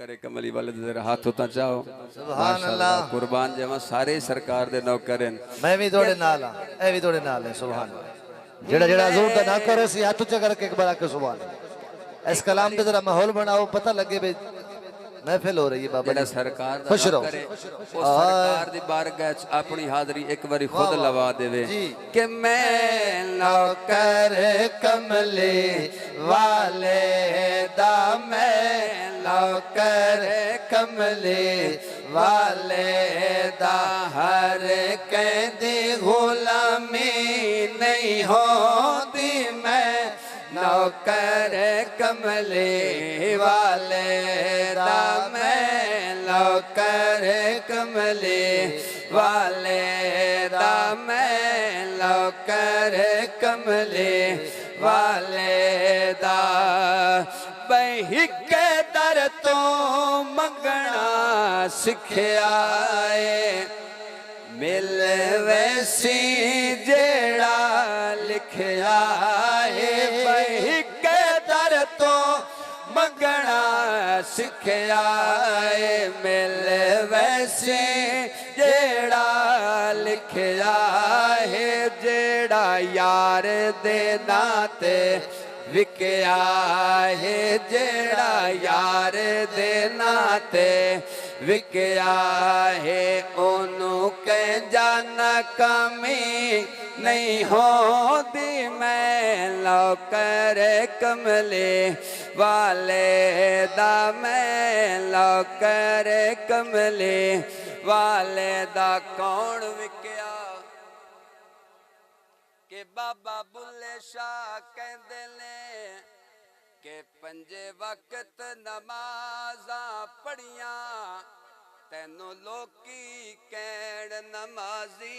करे कमली वाले जरा हाथ होता चाहो सुभान अल्लाह कुर्बान जमा सारे सरकार दे नौकर हैं मैं भी थोड़े नाल हां ए भी थोड़े नाल है सुभान अल्लाह जेड़ा जेड़ा हजूर दा ना करे सी हाथ ऊंचा करके एक बार आके सुभान अल्लाह इस कलाम पे जरा माहौल बनाओ पता लगे बे महफिल हो रही है बाबा जेड़ा सरकार दा खुश ना रहो करे ओ सरकार दी बारगाह च अपनी हाजरी एक बारी खुद लवा देवे कि मैं नौकर कमले वाले दा मैं नौकर कमले वाले दा हर कहदी गुलामी नहीं होती मैं नौकर कमले वाले दा मैं नौकर कमले वाले दा मैं नौकर कमले वाले दा बहिक दर तो मंगना सिखिया मिल वैसी जेड़ा लिखिया बहिक दर तो मंगना सिखिया मिल वैसी जेड़ा लिखिया है जेड़ा यार दे नाते विकया है जेड़ा यार दे नाते विकया है ओनू के जाना कमी नहीं होती मैं नौकर कमले वाले दा मैं नौकर कमले वाले दा कौन विकया के बाबा बुल्ले शाह कहते ने के पंजे वक्त नमाजा पढ़िया तेनू लोकी कैड़ नमाजी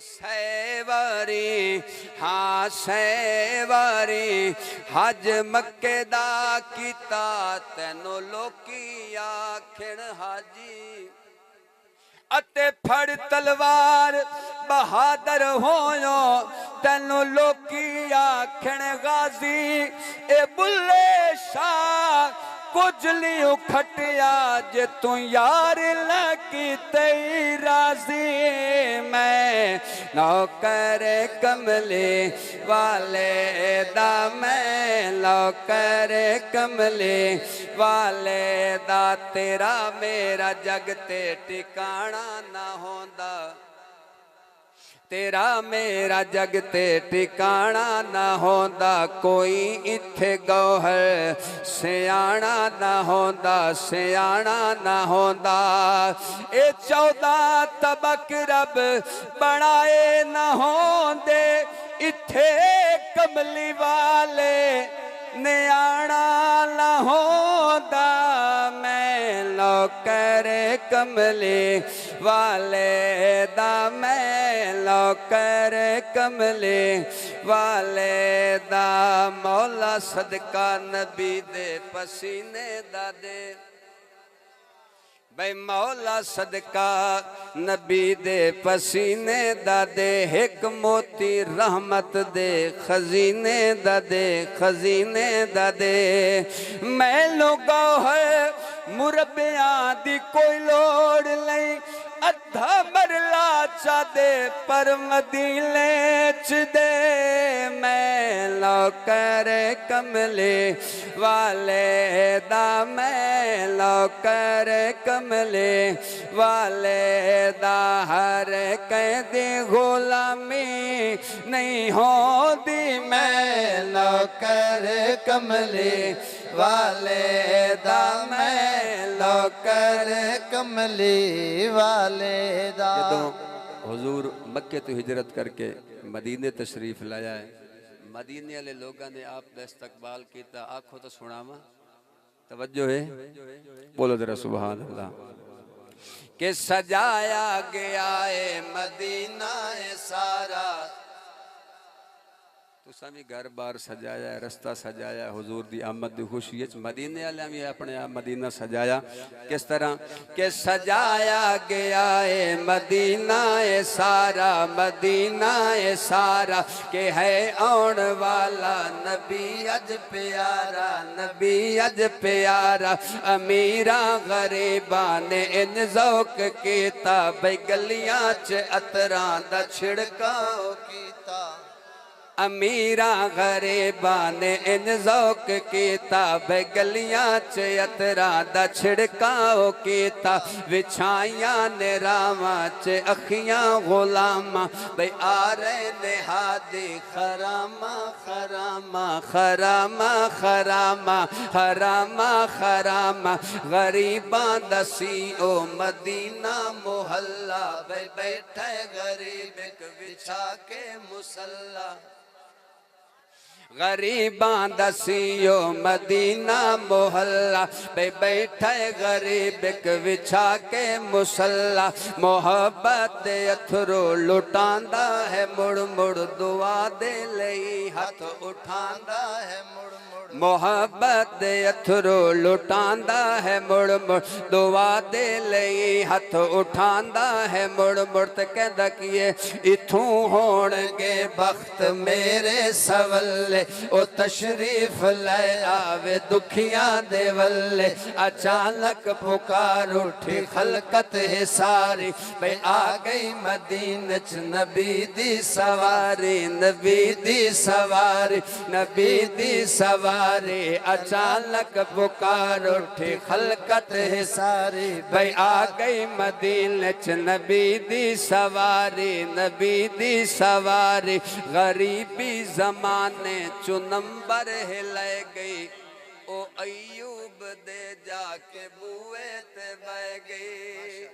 सैवारी हाँ सैवारी हज मक्के दा कीता तेनू लोकी आखण हाजी अते फड़ तलवार बहादुर होयो तेनू लोकी आखण गाजी ए बुल्ले शाह कुछ लियो खटिया जे तू यार लकी तेरी राजी मैं नौकर कमले वाले दा मैं नौकर कमले वाले दा तेरा मेरा जग ते ठिकाना ना होंदा तेरा मेरा जग ते ठिकाना ना होंदा कोई इत्थे गौहर सियाणा ना होंदा सियाणा ना होंदा ए 14 तबक रब बनाए ना होंदे इत्थे कमली वाले नियाणा ना होंदा मैं नौकर कमले वाले दा मैं नौकर कमले वाले दा मौला सदका नबी दे पसीने दा दे भाई मौला सदका नबी दे पसीने दा दे एक मोती रहमत दे खजीने दा दे खजीने दा दे मैं लोगा है मुरबिया दी कोई लोड़ नहीं अद्धा मरला चा दे पर मदीने च दे मैं नौकर कमले वाले दा मैं नौकर कमले वाले दा हर कहदी गुलामी नहीं होती मैं नौकर कमले वाले दा मैं नौकर कमले वाले दा जदों हुजूर मक्के तो हिजरत करके मदीने तशरीफ लाया है मदीने वाले लोगों ने आप इस्तकबाल किया आखो तो सुनावा तवज्जो है बोलो जरा सुभान अल्लाह के सजाया गया है मदीना है सारा तुसा भी घर बार सजाया, रास्ता सजाया, हुजूर दी आमद दी खुशी च मदीने वाले भी अपने आप मदीना सजाया। किस तरह के सजाया गया है मदीना है सारा, मदीना है सारा के है आउण वाला नबी अज प्यारा, नबी अज प्यारा। अमीरा गरीबा ने इन ज़ौक कीता, बई गलियां च अतरां दा छिड़काओ कीता। अमीरा गरीबा ने इन ज़ौक कीता, बे गलियां च अतरां दा छिड़काओ कीता। विछाइयां ने रावां च अखियां गुलामा, बे आ रहे ने हादी खरामा खरामा खरामा खरामा खरामा खरामा। गरीबां दसी ओ मदीना मोहल्ला, बे बैठे गरीब एक बिछा के मुसल्ला। गरीबां दसियो मदीना मोहल्ला, बे बैठे गरीब एक विछा के मुसल्ला। मोहब्बत अथरो लुटांदा है मुड़ मुड़, दुआ दे लई हथ उठांदा है मुड़ मुड़। मोहब्बत अथरो लुटांदा है मुड़ मुड़, दुआ दे लई हथ उठांदा है मुड़ मुड़। ते कहंदा किए इथों होणगे बख्त मेरे सवल्ले, ओ तशरीफ ले आवे दुखियां दे वल्ले। अचानक पुकार उठी खलकत है सारी, बई आ गई मदीने च नबी दी सवारी, नबी दी सवारी, नबी दी सवारी। अचानक पुकार उठी खलकत है सारी, बई आ गई मदीने च नबी दी सवारी, नबी दी सवारी। गरीबी जमाने चु नंबर हिले गई, ओ अयूब दे जाके बुए ते बह गई।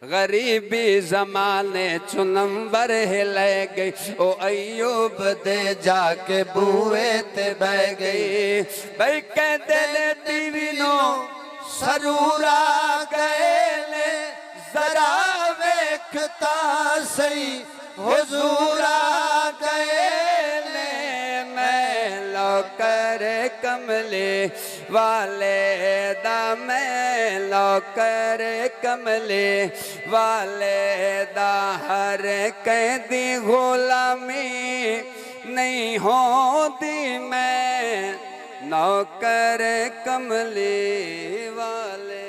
गरीबी जमाने चु नंबर हिले गई, ओ अयूब दे जाके बुए ते बह गई। भाई कहते ने टीवी नो सरूरा गए ने, जरा वेखता सही हुजूर आ गए ने। मैं लौकर कमले वाले दा, मैं लौकर कमले वाले दा। हर कैदी गुलामी नहीं होती, मैं नौकर कमले वाले